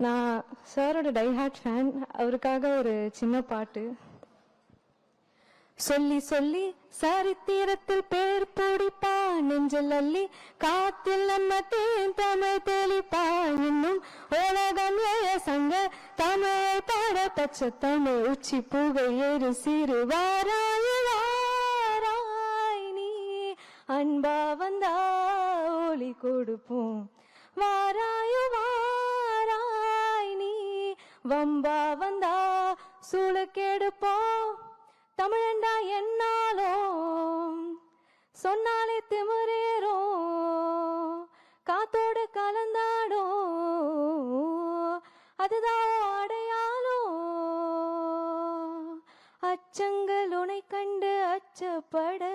நான் சாரோட diehard fan. அவருக்காக ஒரு சின்ன பாட்டு. சொல்லி சொல்லி சரித்திரத்தில் பேர் பிடிப்பா, நெஞ்சல் அள்ளி காத்தில் நம்ம தமிழ் தெளிப்பா. இன்னும் உலகம் சங்க தமிழை பாட பச்சை தமிழ் உச்சி புகை ஏறு சிறு வாராய் வாராய் நீ அன்பா வந்தா ஒளி கொடுப்போம். வாராயு வாராய் நீ வம்பா வந்தா சூழக்கெடுப்போம். தமிழண்டா என்னாலும் சொன்னாலே திமிரேறும், காத்தோடு கலந்தாடும் அதுதான் அடையாளம். அச்சங்கள் உனை கண்டு அச்சப்பட